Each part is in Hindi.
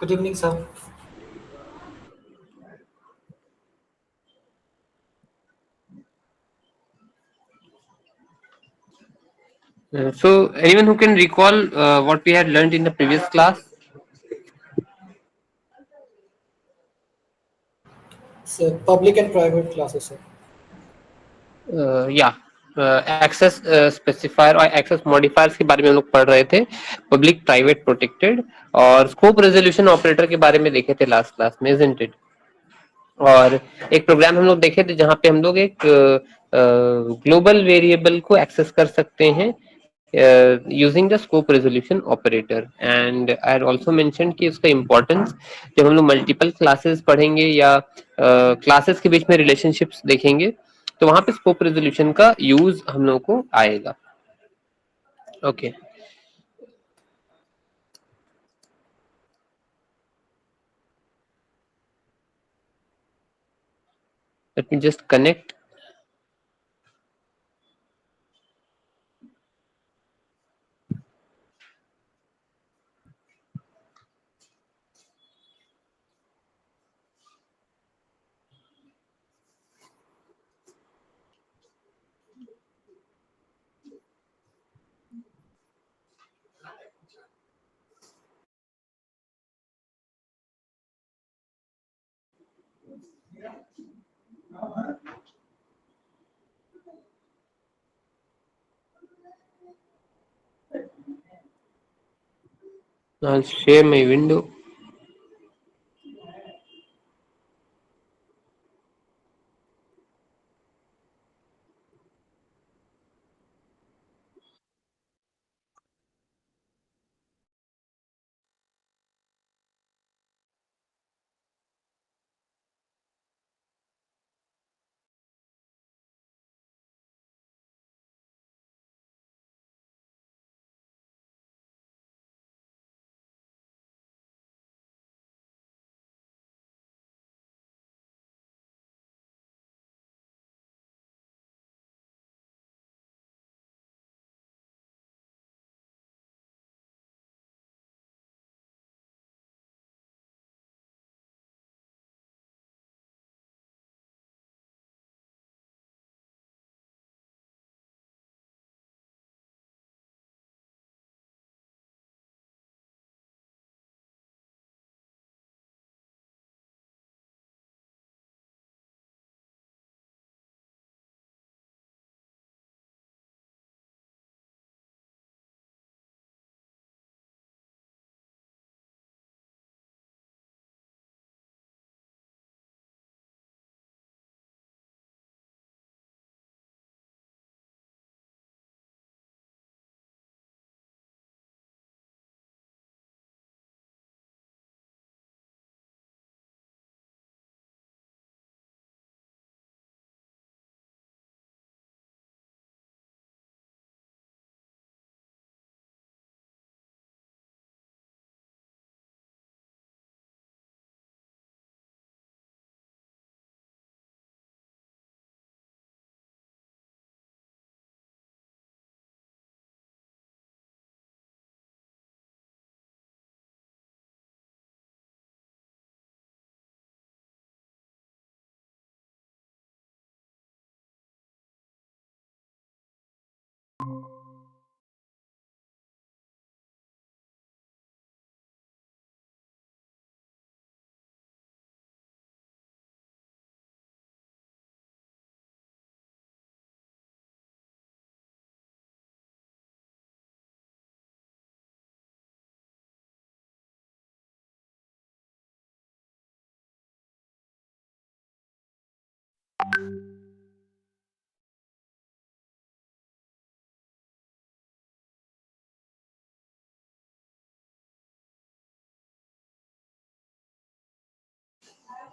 Good evening, sir. So, anyone who can recall what we had learned in the previous class? Sir, public and private classes, sir. या एक्सेस स्पेसिफायर और एक्सेस मॉडिफायर्स के बारे में हम लोग पढ़ रहे थे. पब्लिक, प्राइवेट, प्रोटेक्टेड और स्कोप रेजोल्यूशन ऑपरेटर के बारे में देखे थे लास्ट क्लास में, इजंट इट? और एक प्रोग्राम हम लोग देखे थे जहां पे हम लोग एक ग्लोबल वेरिएबल को एक्सेस कर सकते हैं using the scope resolution operator. And I had also mentioned कि उसका इम्पोर्टेंस जब हम लोग मल्टीपल क्लासेस पढ़ेंगे या क्लासेस के बीच में रिलेशनशिप्स देखेंगे तो वहां पे स्कोप रेजोल्यूशन का यूज हम लोग को आएगा. Okay, let me just connect. I'll share my window.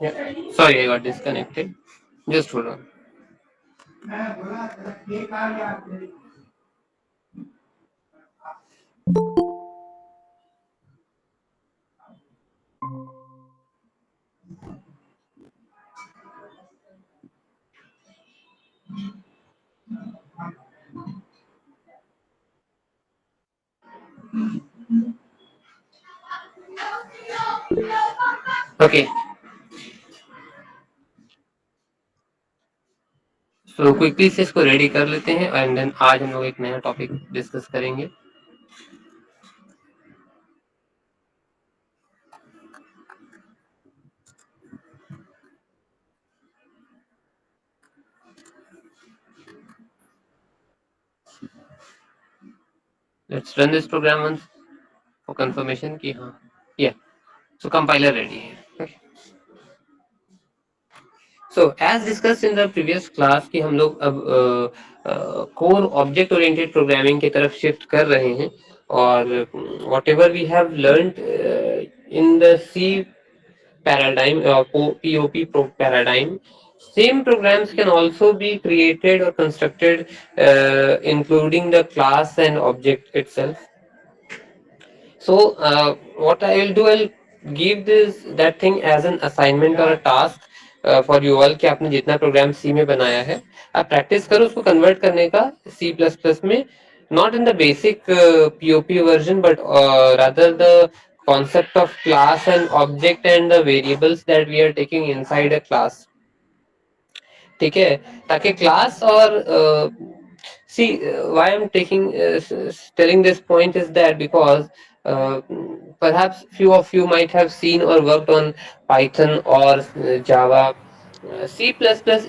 Yeah. Sorry, I got disconnected. Just hold on. Okay, so quickly से इसको रेडी कर लेते हैं एंड देन आज हम लोग एक नया टॉपिक डिस्कस करेंगे. Let's run this program once for confirmation कि हाँ, या सो कंपाइलर रेडी है. So as discussed in the previous class कि हम लोग अब कोर ऑब्जेक्ट ओरिएंटेड प्रोग्रामिंग की तरफ शिफ्ट कर रहे हैं और whatever we have learned in the C paradigm POP paradigm, same programs can also be created or constructed including the class and object itself. So what I will do, I'll give this that thing as an assignment or a task for you all कि आपने जितना प्रोग्राम सी में बनाया है आप प्रैक्टिस करो उसको कन्वर्ट करने का सी प्लस प्लस में, not in the basic POP version but rather the concept of class and object and the variables that we are taking inside a class. ठीक है, ताकि क्लास और see why I'm taking telling this point is that because uh, perhaps few of you might have seen or worked on Python or Java. C++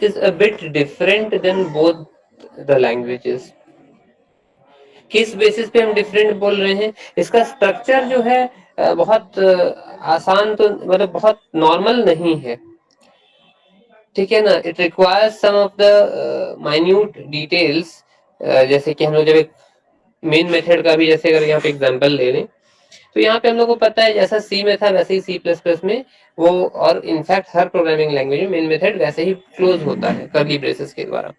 is a bit different than both the languages. किस बेसिस पे हम डिफरेंट बोल रहे हैं, इसका स्ट्रक्चर जो है बहुत आसान तो मतलब बहुत नॉर्मल नहीं है. ठीक है ना, it requires some of the minute details. जैसे कि हम लोग जब एक मेन मेथड का भी जैसे अगर यहाँ पे एग्जांपल ले लें तो यहाँ पे हम लोग को पता है जैसा सी में था वैसे ही सी प्लस प्लस में वो, और इनफैक्ट हर प्रोग्रामिंग लैंग्वेज में मेन मेथड वैसे ही क्लोज होता है कर्ली ब्रेसेस के द्वारा.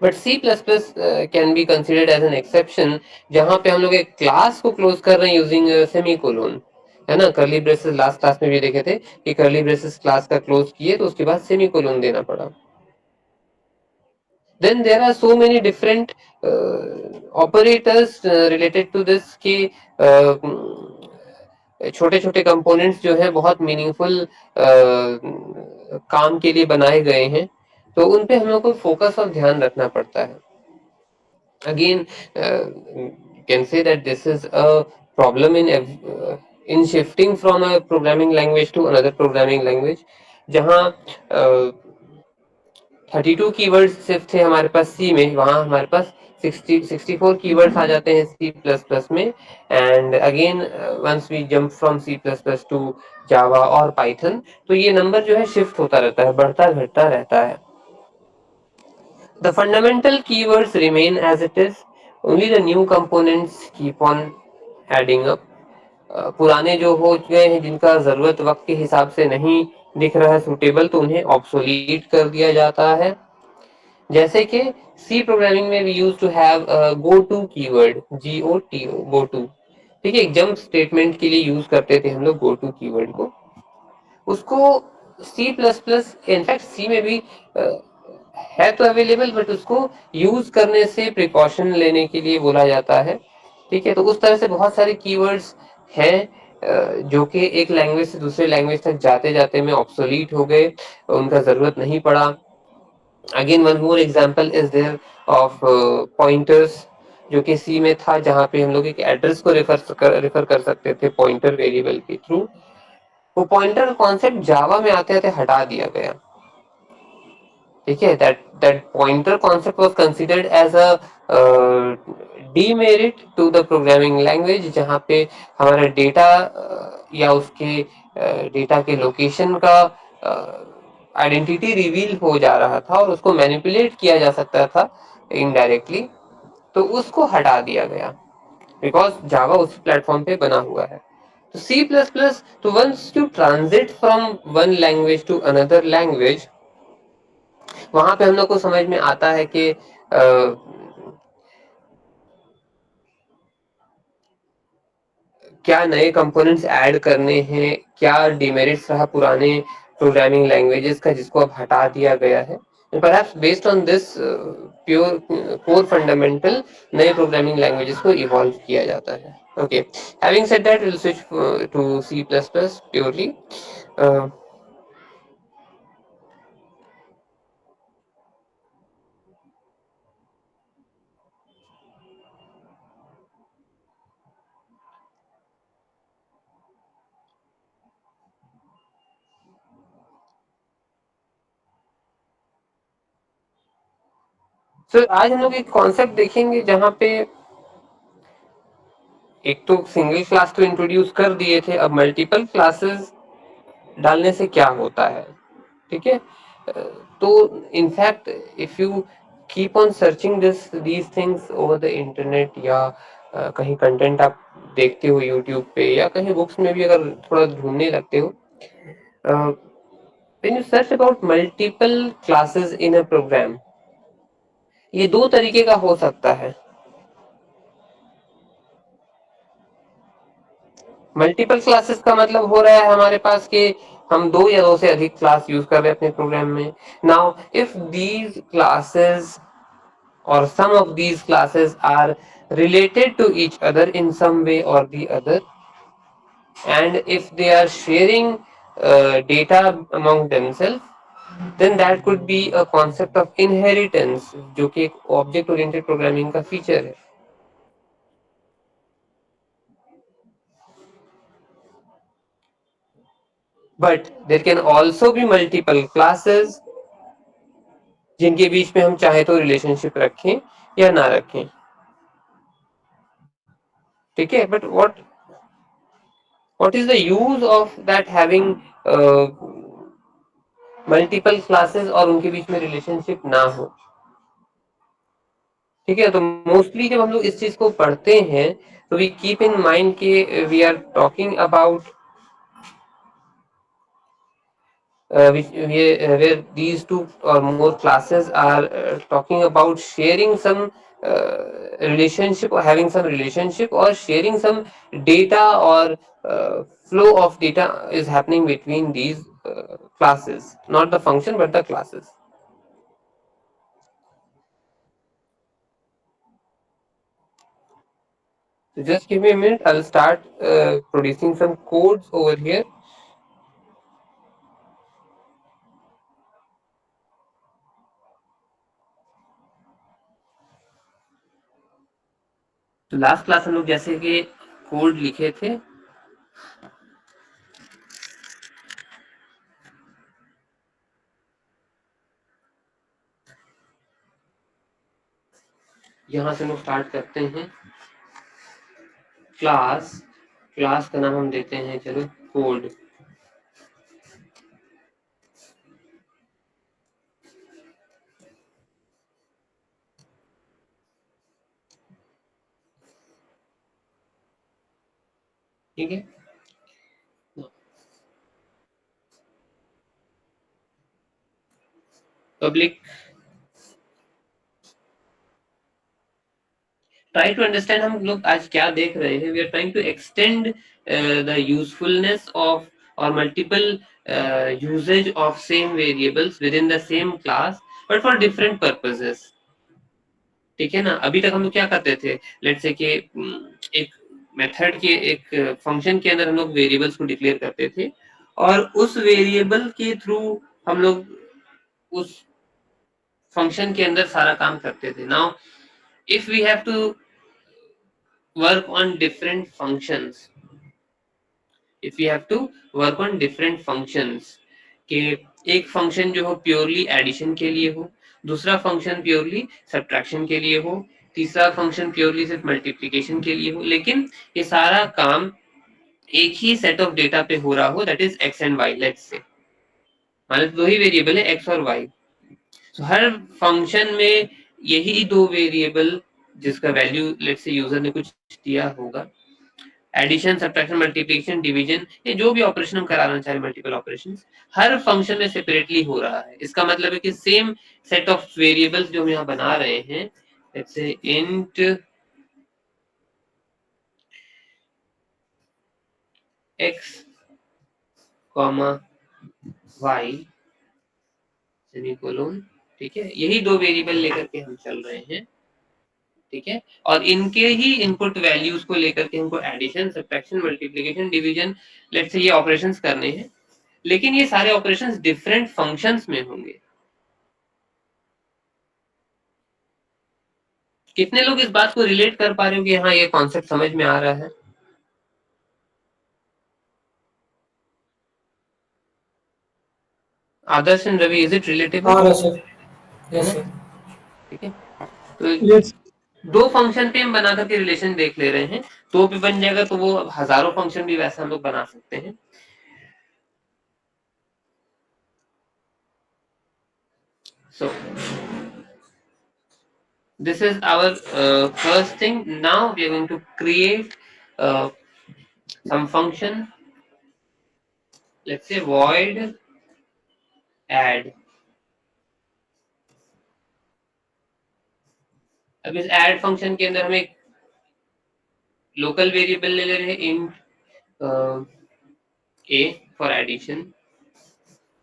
But C plus plus can be considered as an exception जहां पे हम लोग एक क्लास को क्लोज कर रहे हैं यूजिंग सेमी कोलोन, है ना. कर्ली ब्रेसेस लास्ट क्लास में भी देखे थे कि कर्ली ब्रेसेस क्लास का क्लोज किए तो उसके बाद सेमी कोलोन देना पड़ा. Then there are so many different operators related to this कि छोटे छोटे कंपोनेंट्स जो है बहुत मीनिंगफुल काम के लिए बनाए गए हैं तो उन पे हम लोग को फोकस और ध्यान रखना पड़ता है. Again, you can say that this is a problem in shifting from a programming language to another programming language जहाँ 32 कीवर्ड्स सिर्फ थे हमारे पास सी में, वहां हमारे पास 64 कीवर्ड्स आ जाते हैं सी प्लस प्लस में. And again once we jump from C plus plus to Java और पाइथन तो ये नंबर जो है शिफ्ट होता रहता है, बढ़ता घटता रहता है. The fundamental keywords remain as it is, only the new components keep on adding up. पुराने जो हो गए हैं जिनका जरूरत वक्त के हिसाब से नहीं दिख रहा है सुटेबल तो उन्हें ऑब्सोलीट कर दिया जाता है. जैसे कि सी प्रोग्रामिंग में we use to have go to keyword, GOTO, go to. ठीक है, जंप स्टेटमेंट के लिए यूज करते थे हम लोग गो टू कीवर्ड को. उसको सी प्लस प्लस इनफैक्ट सी में भी है तो अवेलेबल बट उसको यूज करने से प्रिकॉशन लेने के लिए बोला जाता है. ठीक है, तो उस तरह से बहुत सारे कीवर्ड्स हैं जो कि एक लैंग्वेज से दूसरे लैंग्वेज तक जाते जाते में ऑब्सोलीट हो गए, उनका जरूरत नहीं पड़ा. Again one more example is there of pointers जो कि सी में था जहां पे हम लोग एक एड्रेस को रेफर कर सकते थे पॉइंटर वेरिएबल के थ्रू. वो पॉइंटर कॉन्सेप्ट जावा में आते आते हटा दिया गया. ठीक है, that that pointer concept was considered as a demerit to the programming language जहां पे हमारा डेटा या उसके डेटा के लोकेशन का आइडेंटिटी रिवील हो जा रहा था और उसको मैनिपुलेट किया जा सकता था इनडायरेक्टली, तो उसको हटा दिया गया बिकॉज जावा उस प्लेटफॉर्म पे बना हुआ है. तो सी प्लस प्लस, तो once you transit from one language to another language वहां पे हम लोग को समझ में आता है कि क्या नए कंपोनेंट्स ऐड करने हैं, क्या डिमेरिट्स रहा पुराने प्रोग्रामिंग लैंग्वेजेस का जिसको अब हटा दिया गया है. And perhaps based on this pure core fundamental नए programming languages को evolve किया जाता है. Okay. Having said that, we'll switch to C++ purely. Uh, so आज हम लोग एक कॉन्सेप्ट देखेंगे जहाँ पे एक तो सिंगल क्लास तो इंट्रोड्यूस कर दिए थे, अब मल्टीपल क्लासेस डालने से क्या होता है. ठीक है. तो in fact if you keep on searching these things over the internet या कहीं कंटेंट आप देखते हो यूट्यूब पे या कहीं बुक्स में भी अगर थोड़ा ढूंढने लगते हो, when you search about multiple classes in a program, ये दो तरीके का हो सकता है. मल्टीपल क्लासेस का मतलब हो रहा है हमारे पास कि हम दो या दो से अधिक क्लास यूज कर रहे हैं अपने प्रोग्राम में. Now if these classes or some of these classes are related to each other in some way or the other, and if they are sharing data among themselves, then that could be a concept of inheritance, जो कि एक object oriented programming का feature है. But there can also be multiple classes जिनके बीच में हम चाहे तो रिलेशनशिप रखें या ना रखें. ठीक है. But what is the use of that having multiple classes और उनके बीच में रिलेशनशिप ना हो. ठीक है. तो मोस्टली जब हम लोग इस चीज को पढ़ते हैं तो वी कीप इन माइंड कि we are talking about where these two or more classes are talking about sharing some relationship or having some relationship or sharing some data or flow of data is happening between these classes, not the function but the classes. So just give me a minute, I'll start producing some codes over here. तो लास्ट क्लास हम लोग जैसे कि कोड लिखे थे, यहाँ से हम लोग स्टार्ट करते हैं. क्लास क्लास का नाम हम देते हैं चलो कोड. ठीक है. Public try to understand. हम लोग आज क्या देख रहे हैं, we are trying to extend the usefulness of और multiple usage of same variables within the same class but for different purposes. ठीक है ना. अभी तक हम लोग क्या करते थे, लेट्स से कि एक मेथड के एक फंक्शन के अंदर हम लोग वेरिएबल्स को डिक्लेयर करते थे और उस वेरिएबल के थ्रू हम लोग उस फंक्शन के अंदर सारा काम करते थे. Now if we have to work on different functions, if we have to work on different functions कि एक फंक्शन जो हो प्योरली एडिशन के लिए हो, दूसरा फंक्शन प्योरली सब्ट्रैक्शन के लिए हो, तीसरा फंक्शन प्योरली सिर्फ मल्टीप्लिकेशन के लिए हो, लेकिन ये सारा काम एक ही सेट ऑफ डेटा पे हो रहा हो, that is X and Y. Let's say मतलब दो ही वेरिएबल है एक्स और वाई. तो हर फंक्शन में यही दो वेरिएबल जिसका वैल्यू लेट्स से यूजर ने कुछ दिया होगा, एडिशन सब्ट्रैक्शन मल्टीप्लिकेशन डिवीजन, ये जो भी ऑपरेशन हम कराना चाहे मल्टीपल ऑपरेशन हर फंक्शन में सेपरेटली हो रहा है. इसका मतलब है कि सेम सेट ऑफ वेरिएबल्स जो हम यहाँ बना रहे हैं, let's say int X comma Y semicolon. ठीक है, यही दो वेरिएबल लेकर के हम चल रहे हैं, ठीक है, और इनके ही इनपुट वैल्यूज को लेकर के हमको addition, subtraction, multiplication, division, let's say ये ऑपरेशंस करने हैं, लेकिन ये सारे ऑपरेशंस डिफरेंट फंक्शंस में होंगे। कितने लोग इस बात को रिलेट कर पा रहे हो कि हाँ ये कॉन्सेप्ट समझ में आ रहा है? Adarsh and Ravi, is it relatable? हाँ सर, यस सर। ठीक है, तो यस दो फंक्शन पे हम बना करके रिलेशन देख ले रहे हैं, दो पे बन जाएगा तो वो हजारों फंक्शन भी वैसे हम लोग बना सकते हैं। So this is our first thing. Now we are going to create some function. Let's say void add. अब इस add फंक्शन के अंदर हम एक लोकल वेरिएबल ले रहे हैं int a for addition,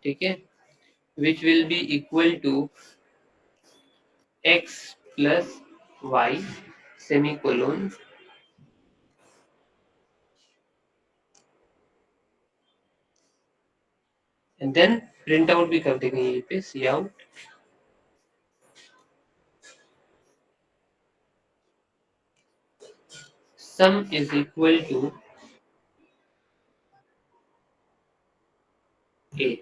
ठीक है, which will be equal to x plus y semicolon, and then print out भी कर देंगे यहीं पे cout sum is equal to a।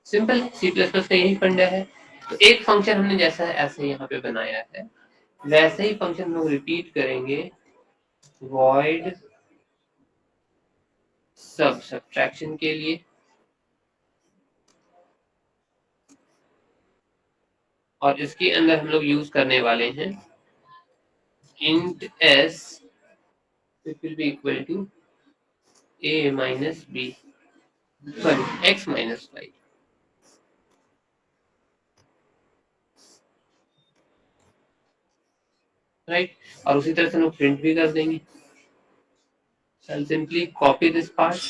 Simple, C plus plus का यही फंडा है। तो एक फंक्शन हमने जैसा ऐसे यहाँ पे बनाया है, वैसे ही फंक्शन हम लोग रिपीट करेंगे void सब सब्ट्रैक्शन के लिए, और इसके अंदर हम लोग यूज करने वाले हैं int s which will be equal to a minus b, sorry x minus y, right. और उसी तरह से हम लोग प्रिंट भी कर देंगे। I'll simply copy this part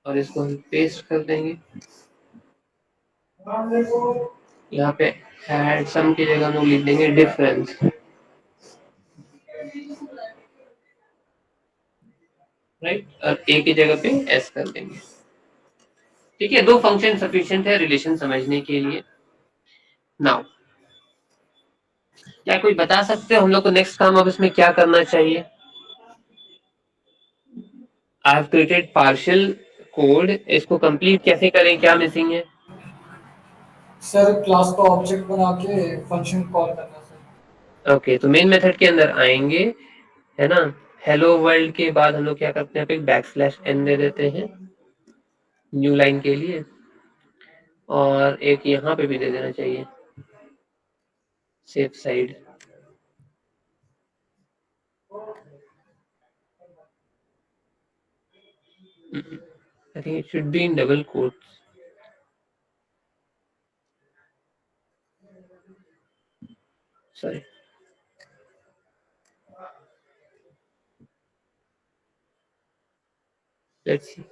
और इसको हम पेस्ट कर देंगे। यहाँ पे add sum की जगह हम लोग लिख देंगे डिफरेंस, राइट, और a की जगह पे s कर देंगे। ठीक है, दो फंक्शन सफिशिएंट है रिलेशन समझने के लिए। नाउ क्या कोई बता सकते हो हम लोग को नेक्स्ट काम अब इसमें क्या करना चाहिए? I have created partial code, इसको कंप्लीट कैसे करें, क्या मिसिंग है? सर क्लास का ऑब्जेक्ट बना के फंक्शन कॉल करना सर। ओके, तो मेन मेथड के अंदर आएंगे, है ना, हेलो वर्ल्ड के बाद हम लोग क्या करते हैं, एक बैक स्लैश एन दे देते हैं न्यू लाइन के लिए, और एक यहाँ पे भी दे देना चाहिए safe side. I think it should be in double quotes. Sorry. Let's see.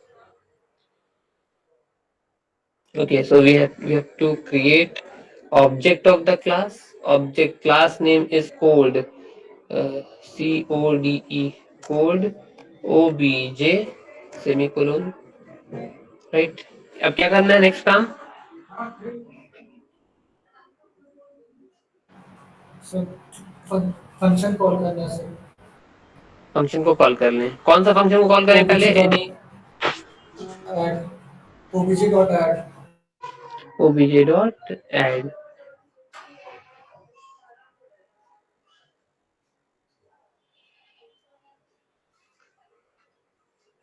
Okay, so we have to create object of the class. Object class name is code, code, code obj semicolon, right? अब क्या करना है नेक्स्ट काम? सर फंक्शन कॉल करना है सर। फंक्शन को कॉल कर लें। कौन सा फंक्शन को कॉल करें पहले? Any add obj dot add obj dot add,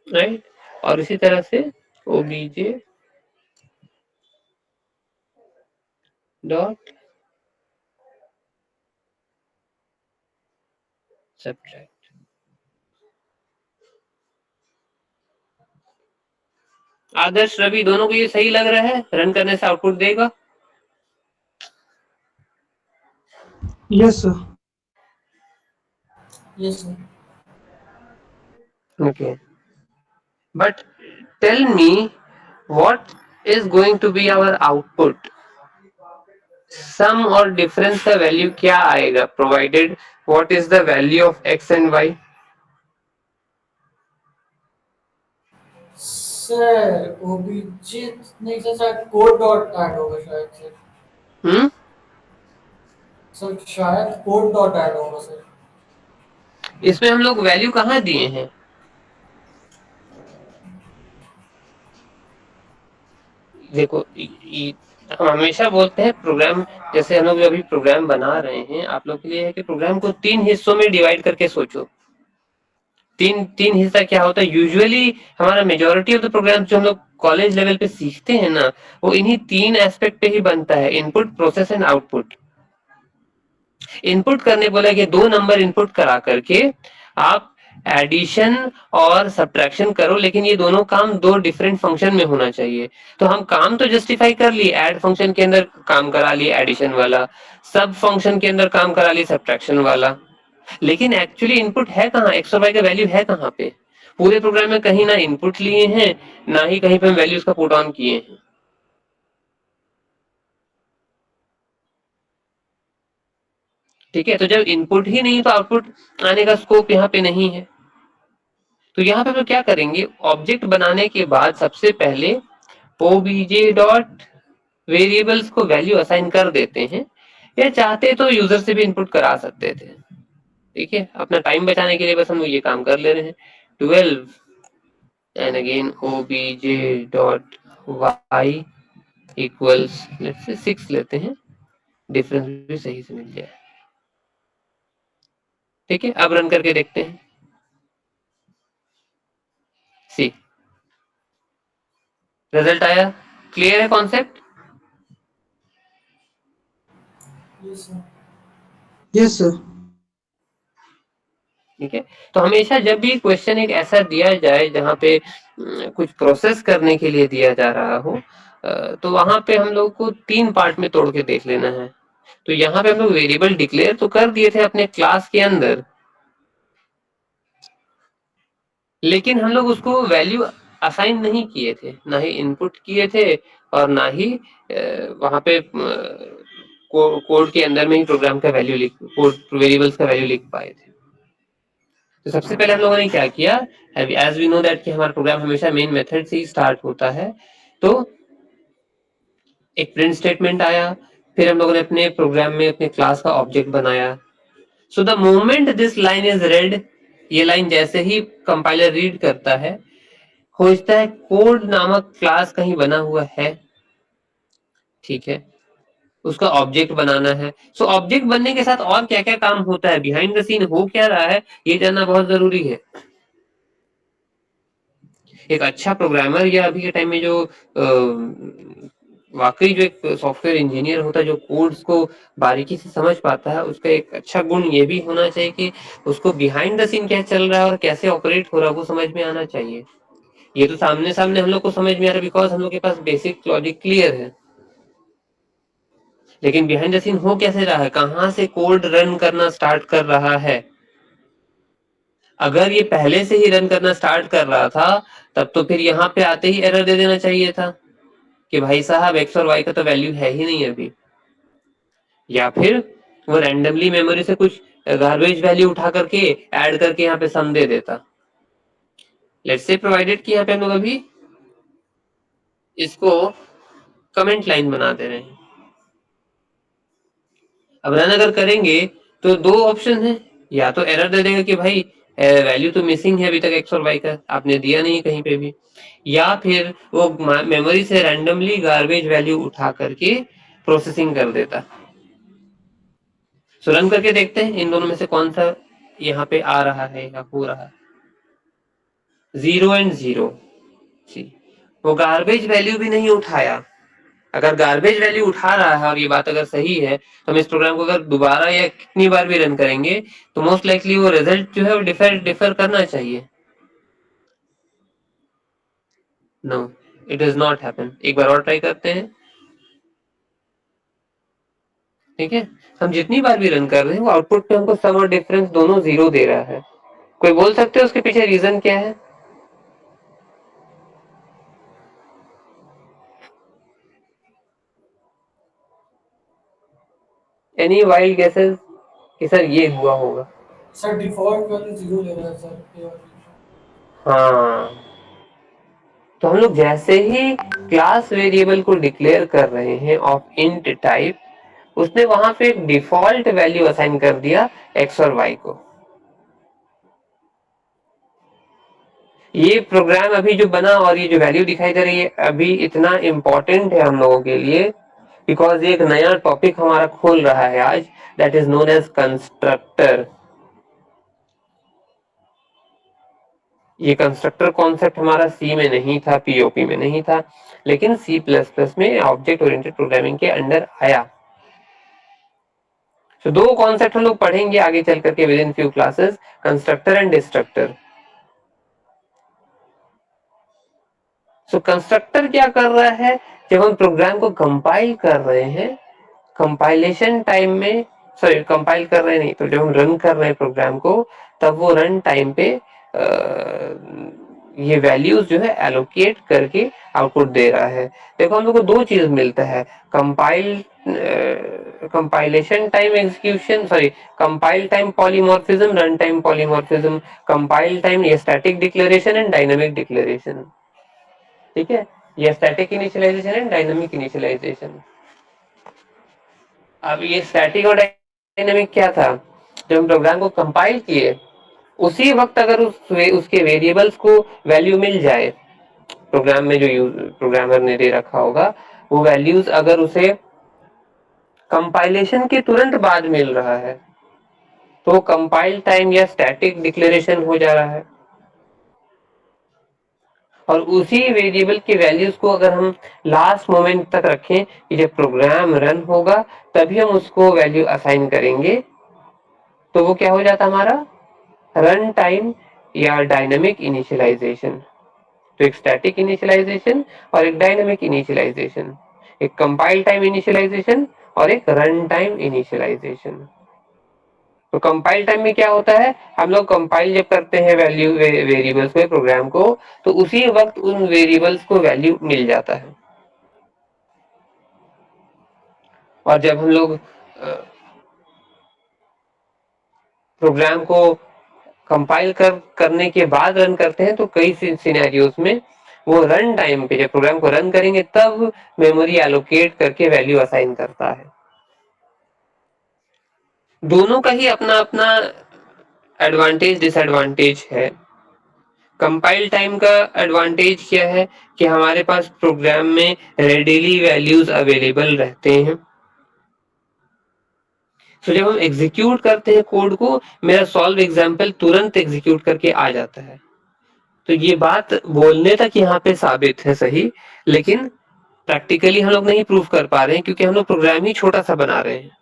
right, और इसी तरह से obj dot subtract। आदर्श रवि दोनों को ये सही लग रहा है? रन करने से आउटपुट देगा? Yes sir. Yes sir. Okay, but tell me what is going to be our output. Sum और डिफरेंस का वैल्यू क्या आएगा provided what is the value of X and Y? Sir OBJ नहीं सर, शायद कोड डॉट ऐड होगा शायद सर। हम्म सर शायद कोड डॉट ऐड होगा सर। इसमें हम लोग वैल्यू कहाँ दिए हैं? देखो हम हमेशा बोलते हैं प्रोग्राम, जैसे हम लोग अभी प्रोग्राम बना रहे हैं आप लोग के लिए है कि प्रोग्राम को 3 हिस्सों में डिवाइड करके सोचो। तीन तीन हिस्सा क्या होता है यूजुअली? हमारा मेजोरिटी ऑफ द प्रोग्राम जो हम लोग कॉलेज लेवल पे सीखते हैं ना, वो इन्हीं 3 एस्पेक्ट पे ही बनता है, input, process and output. Input करने बोला कि 2 नंबर इनपुट करा करके आप एडिशन और सब्ट्रैक्शन करो, लेकिन ये दोनों काम 2 डिफरेंट फंक्शन में होना चाहिए। तो हम काम तो जस्टिफाई कर लिए, ऐड फंक्शन के अंदर काम करा लिए एडिशन वाला, सब फंक्शन के अंदर काम करा लिए सब्ट्रैक्शन वाला, लेकिन एक्चुअली इनपुट है कहाँ? एक्स और वाई का वैल्यू है कहाँ पे? पूरे प्रोग्राम में कहीं ना इनपुट लिए हैं, ना ही कहीं पे हम वैल्यूज का पुट ऑन किए हैं। ठीक है, तो जब इनपुट ही नहीं तो आउटपुट आने का स्कोप यहाँ पे नहीं है। तो यहाँ पे हम लोग क्या करेंगे, ऑब्जेक्ट बनाने के बाद सबसे पहले ओबीजे डॉट वेरिएबल्स को वैल्यू असाइन कर देते हैं, या चाहते तो यूजर से भी इनपुट करा सकते थे। ठीक है, अपना टाइम बचाने के लिए बस हम ये काम कर ले रहे हैं। 12 and again OBJ dot Y equals let's say 6 लेते हैं, डिफरेंस भी सही से मिल जाए। ठीक है, अब रन करके देखते हैं। सी रिजल्ट आया। क्लियर है concept? Yes sir. Yes, sir. ठीक है, तो हमेशा जब भी क्वेश्चन एक ऐसा दिया जाए जहाँ पे कुछ प्रोसेस करने के लिए दिया जा रहा हो, तो वहां पे हम लोग को 3 पार्ट में तोड़ के देख लेना है। तो यहाँ पे हम लोग वेरिएबल डिक्लेयर तो कर दिए थे अपने क्लास के अंदर, लेकिन हम लोग उसको वैल्यू असाइन नहीं किए थे, ना ही इनपुट किए थे और ना ही वहां पे कोड के अंदर में ही प्रोग्राम का वैल्यू लिख, कोड वेरिएबल्स का वैल्यू लिख पाए थे। तो सबसे पहले हम लोगों ने क्या किया, एज वी नो दैट कि हमारा प्रोग्राम हमेशा मेन मेथड से ही स्टार्ट होता है, तो एक प्रिंट स्टेटमेंट आया, फिर हम लोगों ने अपने प्रोग्राम में अपने क्लास का ऑब्जेक्ट बनाया। So the moment this line is red, ये लाइन जैसे ही कंपाइलर रीड करता है, खोजता है कोड नामक क्लास कहीं बना हुआ है। ठीक है, उसका ऑब्जेक्ट बनाना है। सो ऑब्जेक्ट बनने के साथ और क्या क्या काम होता है, बिहाइंड द सीन हो क्या रहा है, ये जानना बहुत जरूरी है। एक अच्छा प्रोग्रामर या अभी के टाइम में जो वाकई जो एक सॉफ्टवेयर इंजीनियर होता है, जो कोड्स को बारीकी से समझ पाता है, उसका एक अच्छा गुण ये भी होना चाहिए कि उसको बिहाइंड द सीन क्या चल रहा है और कैसे ऑपरेट हो रहा है वो समझ में आना चाहिए। ये तो सामने सामने हम लोग को समझ में आ रहा है बिकॉज हम लोग के पास बेसिक लॉजिक क्लियर है, लेकिन बिहाइंड द सीन हो कैसे रहा है, कहाँ से कोड रन करना स्टार्ट कर रहा है। अगर ये पहले से ही रन करना स्टार्ट कर रहा था तब तो फिर यहाँ पे आते ही एरर दे देना चाहिए था कि भाई साहब एक्स और वाई का तो वैल्यू है ही नहीं अभी, या फिर वो रैंडमली मेमोरी से कुछ गार्बेज वैल्यू उठा करके ऐड करके यहाँ पे सम दे देता। लेट्स से प्रोवाइडेड कि यहाँ पे हम लोग अभी इसको कमेंट लाइन बना दे रहे हैं। अब रन अगर करेंगे तो 2 ऑप्शन है, या तो एरर दे देगा कि भाई वैल्यू तो मिसिंग है अभी तक एक्स और वाई का, आपने दिया नहीं कहीं पे भी, या फिर वो मेमोरी से रैंडमली गार्बेज वैल्यू उठा करके प्रोसेसिंग कर देता। सो रन करके देखते हैं इन दोनों में से कौन सा यहाँ पे आ रहा है या हो रहा है। 0 एंड 0, वो गार्बेज वैल्यू भी नहीं उठाया। अगर गार्बेज वैल्यू उठा रहा है और ये बात अगर सही है तो हम इस प्रोग्राम को अगर दोबारा या कितनी बार भी रन करेंगे तो मोस्ट लाइकली वो रिजल्ट जो है वो डिफर करना चाहिए। No, it does not happen. एक बार और ट्राई करते हैं। ठीक है, हम जितनी बार भी रन कर रहे हैं वो आउटपुट पे हमको सम और डिफरेंस दोनों 0 दे रहा है। कोई बोल सकते हो उसके पीछे रीजन क्या है? एनी वाइल्ड गेसेस कि सर ये हुआ होगा? सर डिफॉल्ट वैल्यू 0 ले रहा है सर ए और बी। हाँ, तो हम लोग जैसे ही क्लास वेरिएबल को डिक्लेयर कर रहे हैं ऑफ इंट टाइप, उसने वहां पे एक डिफॉल्ट वैल्यू असाइन कर दिया एक्स और वाई को। ये प्रोग्राम अभी जो बना और ये जो वैल्यू दिखाई दे रही है अभी इतना इंपॉर्टेंट है हम लोगों के लिए, बिकॉज एक नया टॉपिक हमारा खोल रहा है आज, that is known as constructor. ये कंस्ट्रक्टर कॉन्सेप्ट हमारा सी में नहीं था, पीओपी में नहीं था, लेकिन सी प्लस प्लस में ऑब्जेक्ट ओरिएंटेड प्रोग्रामिंग के अंडर आया। तो दो कॉन्सेप्ट हम लोग पढ़ेंगे आगे चल करके with in few classes, constructor and destructor. So constructor क्या कर रहा है, जब हम प्रोग्राम को कंपाइल कर रहे हैं, कंपाइलेशन टाइम में, सॉरी कंपाइल कर रहे नहीं, तो जब हम रन कर रहे हैं प्रोग्राम को, तब वो रन टाइम पे ये वैल्यूज जो है एलोकेट करके आउटपुट दे रहा है। देखो हम लोग को दो चीज मिलता है, compilation time execution, sorry compile time polymorphism, run time polymorphism, compile time ये static declaration and dynamic declaration. ठीक है, ये static initialisation and dynamic initialisation. अब ये स्टैटिक और डायनामिक क्या था, जब हम प्रोग्राम को कंपाइल किए उसी वक्त अगर उसके वेरिएबल्स को वैल्यू मिल जाए, प्रोग्राम में जो प्रोग्रामर ने दे रखा होगा वो वैल्यूज अगर उसे कंपाइलेशन के तुरंत बाद मिल रहा है तो कंपाइल टाइम या स्टैटिक डिक्लेरेशन हो जा रहा है। और उसी वेरिएबल के वैल्यूज को अगर हम लास्ट मोमेंट तक रखें कि जब प्रोग्राम रन होगा तभी हम उसको वैल्यू असाइन करेंगे, तो वो क्या हो जाता हमारा रन टाइम या डायनामिक इनिशियलाइजेशन। तो एक स्टैटिक इनिशियलाइजेशन और एक डायनामिक इनिशियलाइजेशन, एक कंपाइल टाइम इनिशियलाइजेशन और एक रन टाइम इनिशियलाइजेशन। तो कंपाइल टाइम में क्या होता है, हम लोग कंपाइल जब करते हैं वैल्यू वेरिएबल्स को प्रोग्राम को, तो उसी वक्त उन वेरिएबल्स को वैल्यू मिल जाता है। और जब हम लोग प्रोग्राम को कंपाइल करने के बाद रन करते हैं तो कई सिनेरियोज में वो रन टाइम पे जब प्रोग्राम को रन करेंगे तब मेमोरी एलोकेट करके वैल्यू असाइन करता है। दोनों का ही अपना अपना एडवांटेज डिसएडवांटेज है। कंपाइल टाइम का एडवांटेज क्या है कि हमारे पास प्रोग्राम में रेडिली वैल्यूज अवेलेबल रहते हैं। तो जब हम एग्जीक्यूट करते हैं कोड को, मेरा सॉल्व एग्जाम्पल तुरंत एग्जीक्यूट करके आ जाता है। तो ये बात बोलने तक यहाँ पे साबित है सही, लेकिन प्रैक्टिकली हम लोग नहीं प्रूव कर पा रहे हैं क्योंकि हम लोग प्रोग्राम ही छोटा सा बना रहे हैं।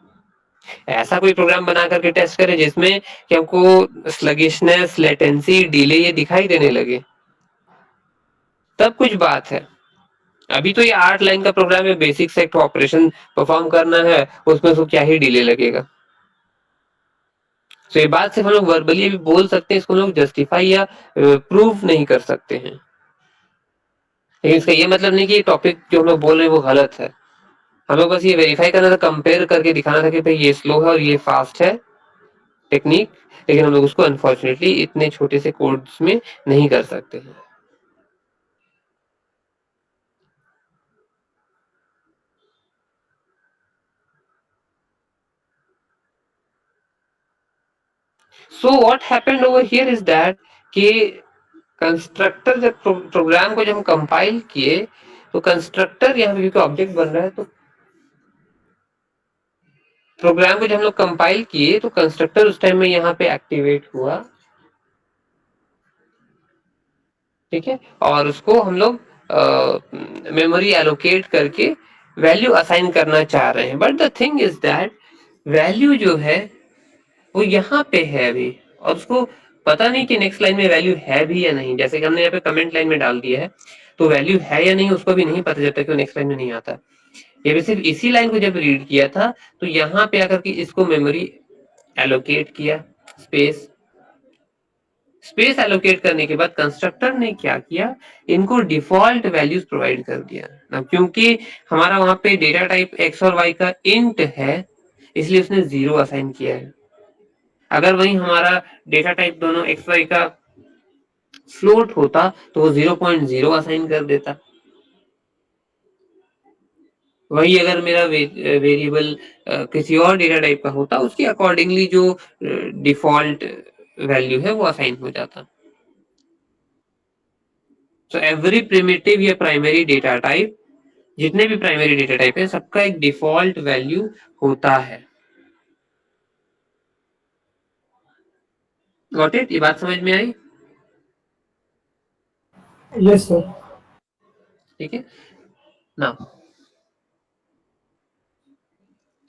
ऐसा कोई प्रोग्राम बना करके टेस्ट करें जिसमें कि हमको स्लगिशनेस, लेटेंसी, डिले ये दिखाई देने लगे, तब कुछ बात है। अभी तो ये 8 लाइन का प्रोग्राम है, बेसिक सेट ऑपरेशन परफॉर्म करना है, उसमें तो क्या ही डिले लगेगा। तो ये बात सिर्फ हम लोग वर्बली भी बोल सकते हैं, इसको हम लोग जस्टिफाई या प्रूव नहीं कर सकते हैं, लेकिन इसका ये मतलब नहीं कि टॉपिक जो हम लोग बोल रहे हैं वो गलत है। हम लोग बस ये वेरीफाई करना था, कंपेयर करके दिखाना था कि भाई ये स्लो है और ये फास्ट है टेक्निक, लेकिन हम लोग उसको अनफॉर्चुनेटली इतने छोटे से कोड्स में नहीं कर सकते हैं। So what happened over here is that कि कंस्ट्रक्टर जब प्रोग्राम को जब हम कंपाइल किए तो कंस्ट्रक्टर यहाँ पे क्योंकि ऑब्जेक्ट बन रहा है तो प्रोग्राम को जब हम लोग कंपाइल किए तो कंस्ट्रक्टर उस टाइम में यहाँ पे एक्टिवेट हुआ। ठीक है, और उसको हम लोग मेमोरी एलोकेट करके वैल्यू असाइन करना चाह रहे हैं। But the thing is that value जो है वो यहाँ पे है अभी, और उसको पता नहीं कि नेक्स्ट लाइन में वैल्यू है भी या नहीं। जैसे कि हमने यहाँ पे कमेंट लाइन में डाल दिया है तो वैल्यू है या नहीं उसको भी नहीं पता जब तक वो नेक्स्ट लाइन में नहीं आता। ये भी सिर्फ इसी लाइन को जब रीड किया था तो यहाँ पे आकर के इसको मेमोरी एलोकेट किया, स्पेस एलोकेट करने के बाद कंस्ट्रक्टर ने क्या किया, इनको डिफॉल्ट वैल्यूज प्रोवाइड कर दिया। अब क्योंकि हमारा वहां पे डेटा टाइप एक्स और वाई का इंट है, इसलिए उसने 0 असाइन किया है। अगर वही हमारा डेटा टाइप दोनों एक्स वाई का फ्लोट होता तो वो 0.0 असाइन कर देता। वही अगर मेरा वेरिएबल किसी और डेटा टाइप का होता, उसके अकॉर्डिंगली जो डिफॉल्ट वैल्यू है वो असाइन हो जाता। सो एवरी प्रिमिटिव या प्राइमरी डेटा टाइप, जितने भी प्राइमरी डेटा टाइप है सबका एक डिफॉल्ट वैल्यू होता है। Got it? ये बात समझ में आई? Yes sir. ठीक है ना?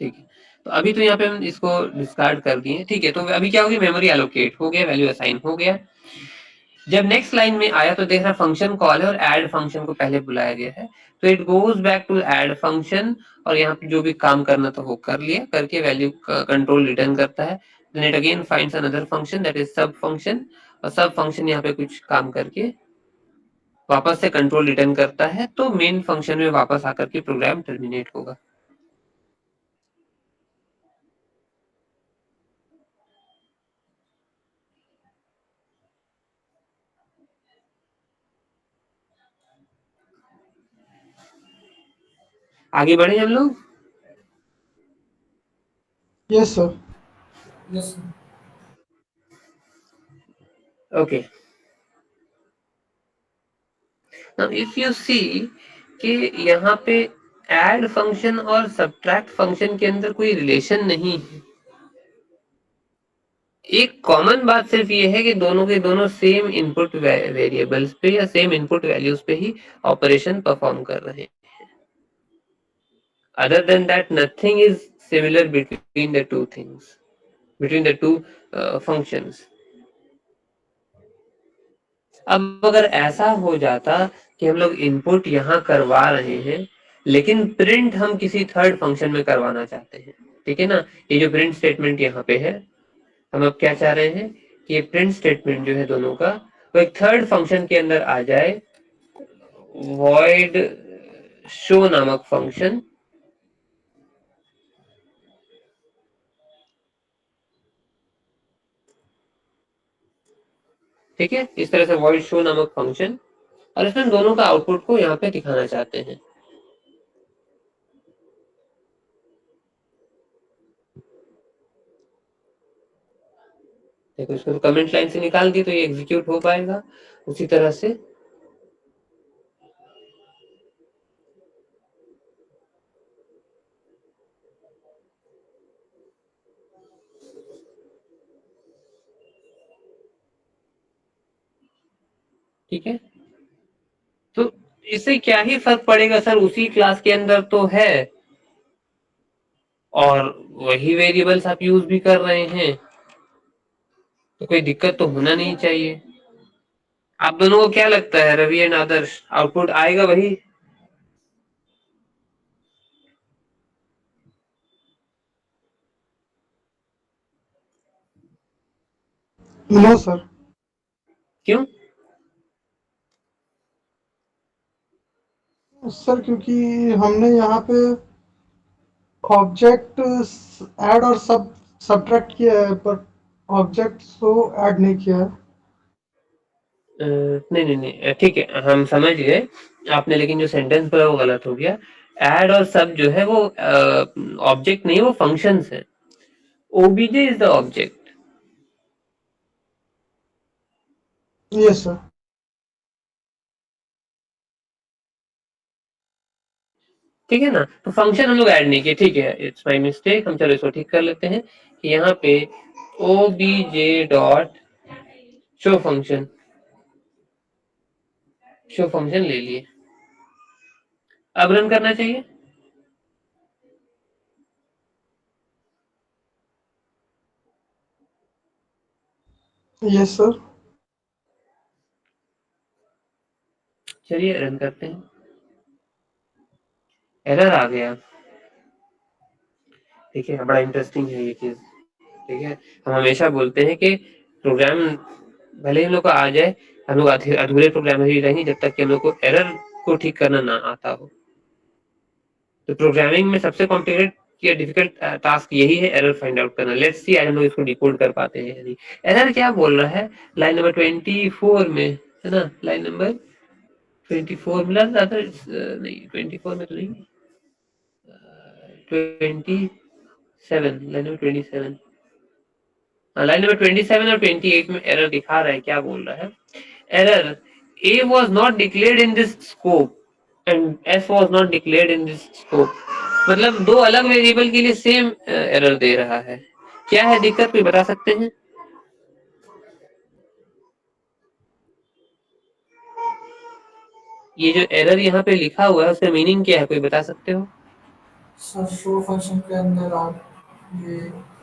ठीक है, तो अभी तो यहाँ पे हम इसको डिस्कार्ड कर दिए। ठीक है, तो अभी क्या होगी, मेमोरी एलोकेट हो गया, वैल्यू असाइन हो गया। जब नेक्स्ट लाइन में आया तो देख रहा फंक्शन कॉल है और ऐड फंक्शन को पहले बुलाया गया है, तो it goes back to add function और यहाँ पे जो भी काम करना था वो कर लिया, करके वैल्यू कंट्रोल रिटर्न करता है। Then it again finds another function that is sub function, और सब फंक्शन यहाँ पे कुछ काम करके वापस से कंट्रोल रिटर्न करता है, तो मेन फंक्शन में वापस आकर के प्रोग्राम टर्मिनेट होगा। आगे बढ़े हम लोग। Yes sir. Yes sir. Okay, now if you see कि यहाँ पे ऐड फंक्शन और सब्ट्रैक्ट फंक्शन के अंदर कोई रिलेशन नहीं है। एक कॉमन बात सिर्फ ये है कि दोनों के दोनों सेम इनपुट वेरिएबल्स पे या सेम इनपुट वैल्यूज पे ही ऑपरेशन परफॉर्म कर रहे हैं। Other than that nothing is similar between the two things, between the two functions. अब अगर ऐसा हो जाता कि हम लोग इनपुट यहाँ करवा रहे हैं लेकिन प्रिंट हम किसी थर्ड फंक्शन में करवाना चाहते हैं, ठीक है ना, ये जो प्रिंट स्टेटमेंट यहाँ पे है, हम अब क्या चाह रहे हैं कि ये प्रिंट स्टेटमेंट जो है दोनों का, वो एक थर्ड फंक्शन के अंदर आ जाए, void show नामक फंक्शन। ठीक है, इस तरह से void show नामक फंक्शन, और इसमें दोनों का आउटपुट को यहाँ पे दिखाना चाहते हैं। देखो, इसको कमेंट लाइन से निकाल दी तो ये एग्जीक्यूट हो पाएगा उसी तरह से। ठीक है, तो इससे क्या ही फर्क पड़ेगा सर, उसी क्लास के अंदर तो है और वही वेरिएबल्स आप यूज भी कर रहे हैं, तो कोई दिक्कत तो होना नहीं चाहिए। आप दोनों को क्या लगता है, रवि एंड आदर्श, आउटपुट आएगा वही? No sir. क्यों? सर क्योंकि हमने यहाँ पे ऑब्जेक्ट ऐड और सब्ट्रैक्ट किया है, पर ऑब्जेक्ट को ऐड नहीं किया है। नहीं नहीं नहीं, ठीक है, हम समझ गए आपने, लेकिन जो सेंटेंस बोला वो गलत हो गया। ऐड और सब जो है वो ऑब्जेक्ट नहीं, वो फंक्शंस है। OBJ is the object. Yes sir. ठीक है ना, तो फंक्शन हम लोग ऐड नहीं किए, ठीक है, इट्स माय मिस्टेक। हम चलो इसको ठीक कर लेते हैं कि यहाँ पे OBJ dot show function, show function ले लिए। अब रन करना चाहिए। Yes sir. चलिए रन करते हैं। एरर आ गया। ठीक है, बड़ा इंटरेस्टिंग है ये चीज। ठीक है, हम हमेशा बोलते हैं कि प्रोग्राम भले हम लोग को आ जाए, हम लोग अधूरे प्रोग्रामर ही रहें जब तक कि हम लोग को एरर को ठीक करना ना आता हो। तो प्रोग्रामिंग में सबसे कॉम्प्लिकेटेड कि डिफिकल्ट टास्क यही है एरर फाइंड आउट करना। लेट्स सी आज हम लोग इसको डिकोड कर पाते हैं या नहीं। एरर क्या बोल रहा है लाइन नंबर 24 में, है ना, लाइन नंबर 24 मिला ज्यादा नहीं, 24 में तो नहीं, 27, लाइन नंबर 27, लाइन नंबर 27 और 28 में एरर दिखा रहा है। क्या बोल रहा है, error A was not declared in this scope and S was not declared in this scope। मतलब दो अलग वेरिएबल के लिए सेम एरर दे रहा है। क्या है दिक्कत, कोई बता सकते हैं? ये जो एरर यहाँ पे लिखा हुआ है उसका मीनिंग क्या है, कोई बता सकते हो? सर शो फंक्शन के अंदर आप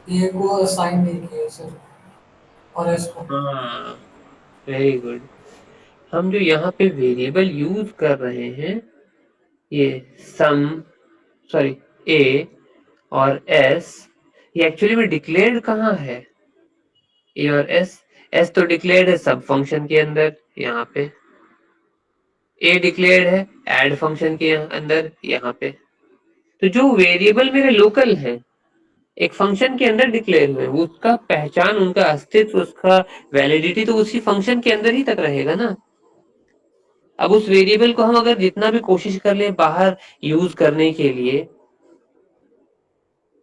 ये को असाइन नहीं किया सर, और एस को। हाँ, वेरी गुड। हम जो यहाँ पे वेरिएबल यूज कर रहे हैं, ये सम, सॉरी, ए और एस, ये एक्चुअली में डिक्लेयर्ड कहाँ है? ए और एस तो डिक्लेयर्ड है सब फंक्शन के अंदर, यहाँ पे ए डिक्लेयर्ड है ऐड फंक्शन के अंदर, यहाँ पे। तो जो वेरिएबल मेरे लोकल है, एक फंक्शन के अंदर डिक्लेयर हुए, उसका पहचान, उनका अस्तित्व, उसका वैलिडिटी तो उसी फंक्शन के अंदर ही तक रहेगा ना। अब उस वेरिएबल को हम अगर जितना भी कोशिश कर ले बाहर यूज करने के लिए,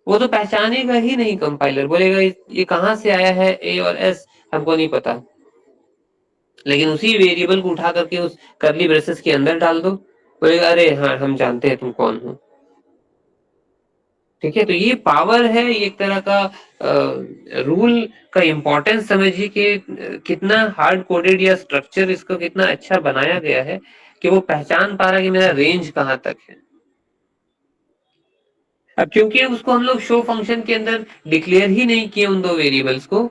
वो तो पहचानेगा ही नहीं। कंपाइलर बोलेगा ये कहाँ से आया है, ए और एस हमको नहीं पता। लेकिन उसी वेरिएबल को उठा करके उस करली ब्रेसेस के अंदर डाल दो, बोलेगा अरे हाँ हम जानते हैं तुम कौन हो। ठीक है, तो ये पावर है, ये एक तरह का रूल का इम्पोर्टेंस समझिए कि कितना हार्ड कोडेड या स्ट्रक्चर इसको कितना अच्छा बनाया गया है कि वो पहचान पा रहा है कि मेरा रेंज कहाँ तक है। अब क्योंकि उसको हम लोग शो फंक्शन के अंदर डिक्लेयर ही नहीं किए उन दो वेरिएबल्स को,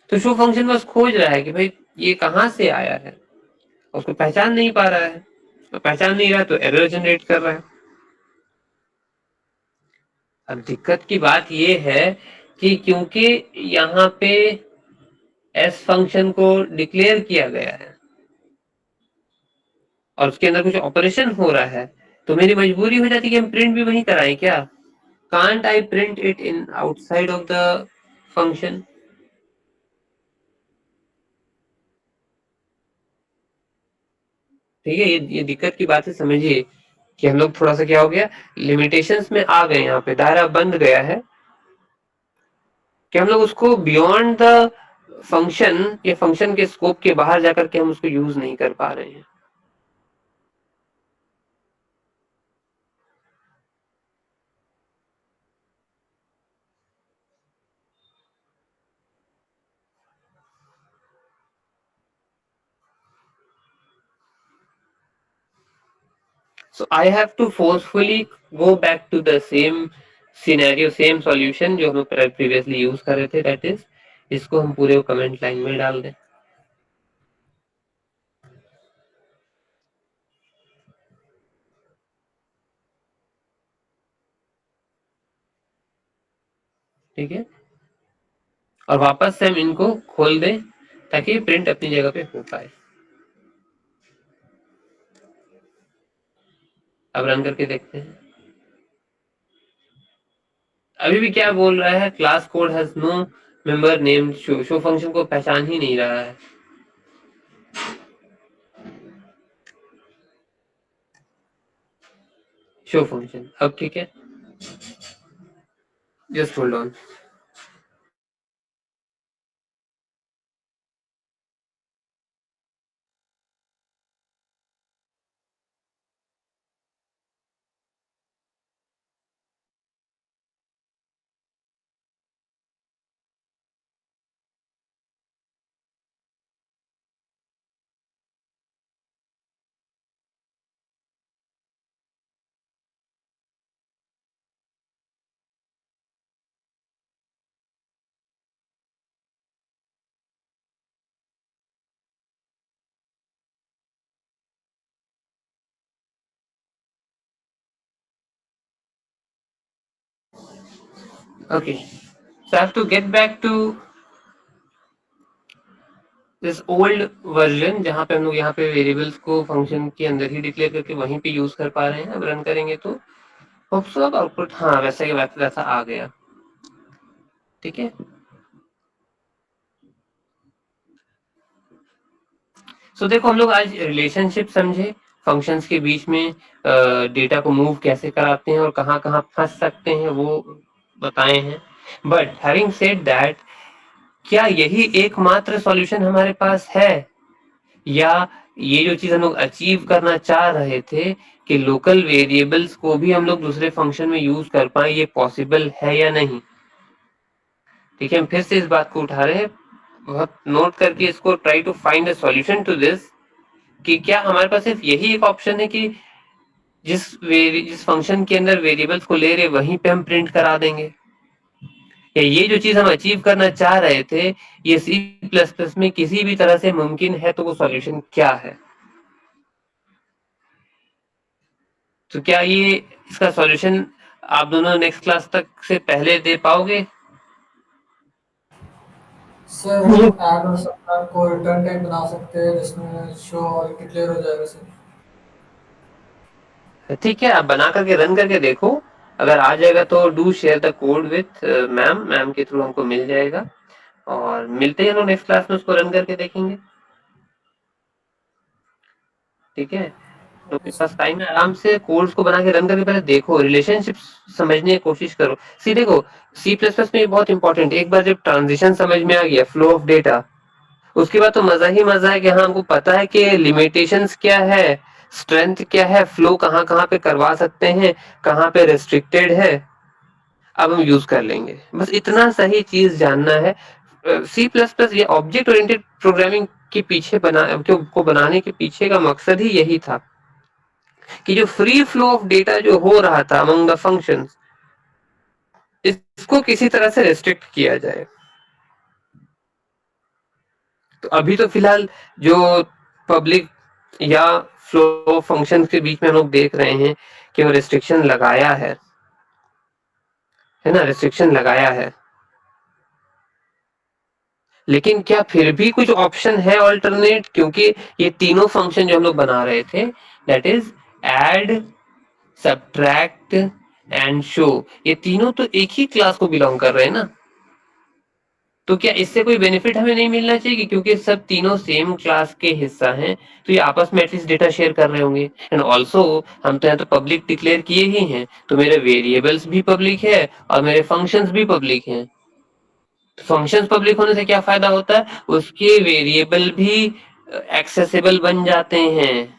तो शो फंक्शन बस खोज रहा है कि भाई ये कहाँ से आया है, उसको पहचान नहीं पा रहा है। तो पहचान नहीं रहा तो एरर जनरेट कर रहा है। अब दिक्कत की बात ये है कि क्योंकि यहाँ पे एस फंक्शन को डिक्लेयर किया गया है और उसके अंदर कुछ ऑपरेशन हो रहा है, तो मेरी मजबूरी हो जाती है कि हम प्रिंट भी वही कराएं क्या? Can't I print it in outside of the function? ठीक है, ये दिक्कत की बात है, समझिए कि हम लोग थोड़ा सा क्या हो गया, लिमिटेशंस में आ गए, यहाँ पे दायरा बंद गया है कि हम लोग उसको बियॉन्ड द फंक्शन या फंक्शन के स्कोप के बाहर जाकर के हम उसको यूज नहीं कर पा रहे हैं। So I have to forcefully go back to the same scenario, same solution जो हम previously यूज कर रहे थे, that is इसको हम पूरे कमेंट लाइन में डाल दें। ठीक है, और वापस से हम इनको खोल दें ताकि प्रिंट अपनी जगह पे हो पाए। अब रन करके देखते हैं। अभी भी क्या बोल रहा है, class code has no member name show, show function को पहचान ही नहीं रहा है। शो फंक्शन अब ठीक है, just hold on. Okay, so I have to get back to this old version जहाँ पे हम लोग यहाँ पे वेरिएबल्स को फंक्शन के अंदर ही डिक्लेयर करके वहीं पे यूज कर पा रहे हैं। अब रन करेंगे तो खूबसूरत आउटपुट, हाँ वैसे वैसा आ गया, ठीक है। सो देखो हम लोग आज रिलेशनशिप समझे, फंक्शंस के बीच में डेटा को मूव कैसे कराते हैं और कहाँ कहाँ फंस सकते हैं वो बताए हैं। बट हैविंग सेड दैट, क्या यही एकमात्र सॉल्यूशन हमारे पास है, या ये जो चीज हम लोग अचीव करना चाह रहे थे कि लोकल वेरिएबल्स को भी हम लोग दूसरे फंक्शन में यूज कर पाए, ये पॉसिबल है या नहीं? ठीक है, हम फिर से इस बात को उठा रहे हैं, बहुत नोट करके इसको, try to find a solution to this, कि क्या हमारे पास सिर्फ यही एक ऑप्शन है कि जिस फंक्शन के अंदर वेरिएबल्स को ले रहे वहीं पे हम प्रिंट करा देंगे, या ये जो चीज हम अचीव करना चाह रहे थे ये सी प्लस प्लस में किसी भी तरह से मुमकिन है, तो वो सॉल्यूशन क्या है? तो क्या ये इसका सॉल्यूशन आप दोनों नेक्स्ट क्लास तक से पहले दे पाओगे? सर हम ऐड और सब्ट्रैक्ट को रिटर्न टाइप बना सकते हैं जिसमें शो और डिक्लेयर हो जाएगा सर। ठीक है, आप बना करके रन करके देखो, अगर आ जाएगा तो do share the code with ma'am के थ्रू हमको मिल जाएगा, और मिलते हैं लोग नेक्स्ट क्लास में, उसको रन करके देखेंगे, ठीक है। तो ओके मेरे पास सर। टाइम है, आराम से कोर्स को बना के रन करके पहले देखो, रिलेशनशिप समझने की कोशिश करो। सी देखो, सी प्लस प्लस में ये बहुत इंपॉर्टेंट, एक बार जब ट्रांजिशन समझ में आ गया, फ्लो ऑफ डेटा, उसके बाद तो मजा ही मजा है कि हाँ हमको पता है कि लिमिटेशंस क्या है, स्ट्रेंथ क्या है, फ्लो कहाँ कहाँ पे करवा सकते हैं, कहाँ पे रेस्ट्रिक्टेड है, अब हम यूज कर लेंगे, बस इतना सही चीज जानना है। सी प्लस प्लस ये ऑब्जेक्ट ओरिएंटेड प्रोग्रामिंग के पीछे को बनाने के पीछे का मकसद ही यही था कि जो फ्री फ्लो ऑफ डेटा जो हो रहा था अमंग द फंक्शंस, इसको किसी तरह से रेस्ट्रिक्ट किया जाए। तो अभी तो फिलहाल जो पब्लिक या फ्लो फंक्शन के बीच में हम लोग देख रहे हैं कि वो रिस्ट्रिक्शन लगाया है ना, रिस्ट्रिक्शन लगाया है, लेकिन क्या फिर भी कुछ ऑप्शन है ऑल्टरनेट? क्योंकि ये तीनों फंक्शन जो हम लोग बना रहे थे, that is add, subtract and show, ये तीनों तो एक ही क्लास को बिलोंग कर रहे हैं ना, तो क्या इससे कोई बेनिफिट हमें नहीं मिलना चाहिए कि क्योंकि सब तीनों सेम क्लास के हिस्सा हैं, तो ये आपस में एटलीस्ट डेटा शेयर कर रहे होंगे। एंड ऑल्सो हम तो यहाँ तो पब्लिक डिक्लेयर किए ही हैं, तो मेरे वेरिएबल्स भी पब्लिक है और मेरे फंक्शंस भी पब्लिक हैं। फंक्शंस पब्लिक होने से क्या फायदा होता है, उसके वेरिएबल भी एक्सेसिबल बन जाते हैं,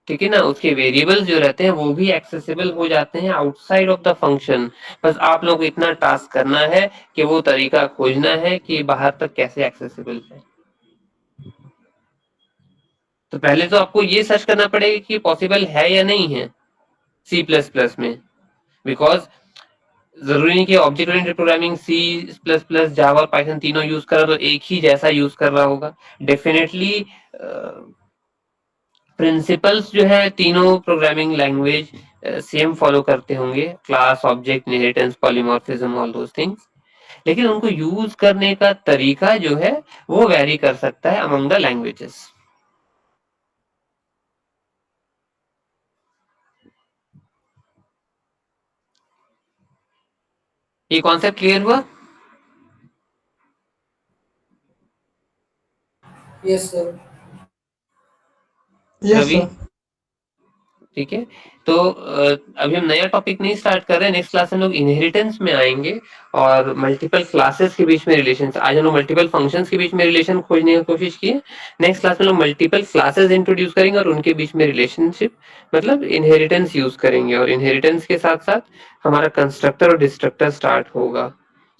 ठीक है ना, उसके वेरिएबल्स जो रहते हैं वो भी एक्सेसिबल हो जाते हैं आउटसाइड ऑफ द फंक्शन। बस आप लोगों को इतना टास्क करना है कि वो तरीका खोजना है कि बाहर तक कैसे एक्सेसिबल है। तो पहले तो आपको ये सर्च करना पड़ेगा कि पॉसिबल है या नहीं है सी प्लस प्लस में, बिकॉज जरूरी नहीं कि object oriented programming C plus plus Java और पाइथन तीनों यूज कर रहा तो एक ही जैसा यूज कर रहा होगा। डेफिनेटली प्रिंसिपल्स जो है तीनों प्रोग्रामिंग लैंग्वेज सेम फॉलो करते होंगे, class, object, inheritance, polymorphism, all those things, लेकिन उनको यूज करने का तरीका जो है वो वेरी कर सकता है अमंग द लैंग्वेजेस। ये कॉन्सेप्ट क्लियर हुआ? Yes sir. Yes, Ravi, sir. ठीक है। तो अभी हम नया टॉपिक नहीं स्टार्ट कर रहे हैं, नेक्स्ट क्लास हम लोग इनहेरिटेंस में आएंगे और मल्टीपल क्लासेस के बीच में रिलेशन। आज हम लोग मल्टीपल फंक्शंस के बीच में रिलेशन खोजने की कोशिश की है, नेक्स्ट क्लास में लोग मल्टीपल क्लासेस इंट्रोड्यूस करेंगे और उनके बीच में रिलेशनशिप मतलब इनहेरिटेंस यूज करेंगे, और इनहेरिटेंस के साथ साथ हमारा कंस्ट्रक्टर और डिस्ट्रक्टर स्टार्ट होगा।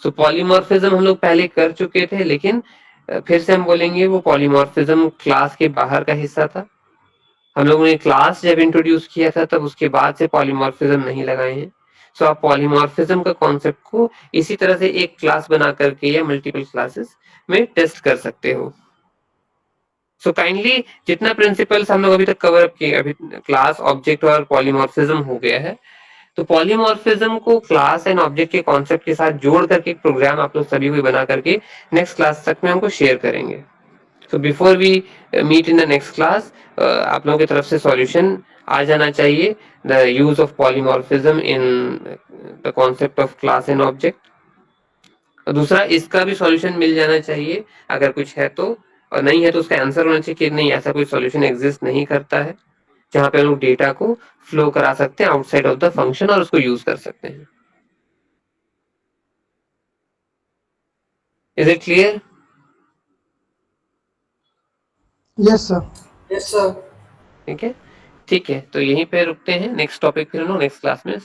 सो पॉलीमॉर्फिज्म हम लोग पहले कर चुके थे, लेकिन फिर से हम बोलेंगे वो पॉलीमॉर्फिज्म क्लास के बाहर का हिस्सा था। हम लोगों ने क्लास जब इंट्रोड्यूस किया था तब उसके बाद से पॉलीमॉर्फिज्म नहीं लगाए हैं। सो आप पॉलीमॉर्फिज्म का कॉन्सेप्ट को इसी तरह से एक क्लास बना करके या मल्टीपल क्लासेस में टेस्ट कर सकते हो। सो काइंडली जितना प्रिंसिपल्स हम लोग अभी तक कवर अप किए, अभी क्लास, ऑब्जेक्ट और पॉलीमॉर्फिज्म हो गया है, तो पॉलीमॉर्फिज्म को क्लास एंड ऑब्जेक्ट के कॉन्सेप्ट के साथ जोड़ करके एक प्रोग्राम आप लोग सभी को बना करके नेक्स्ट क्लास तक में हमको शेयर करेंगे। So before we meet in the next class, आप लोगों की तरफ से solution आ जाना चाहिए, the use of polymorphism in the concept of class and object. और दूसरा इसका भी सॉल्यूशन मिल जाना चाहिए अगर कुछ है तो, और नहीं है तो उसका आंसर होना चाहिए कि नहीं ऐसा कोई सॉल्यूशन एग्जिस्ट नहीं करता है जहां पे हम लोग डेटा को फ्लो करा सकते हैं आउटसाइड ऑफ द फंक्शन और उसको यूज कर सकते हैं. Is it clear? Yes, sir. Yes, sir. ठीक है, ठीक है, तो यहीं पे रुकते हैं. नेक्स्ट टॉपिक फिर हम लोग नेक्स्ट क्लास में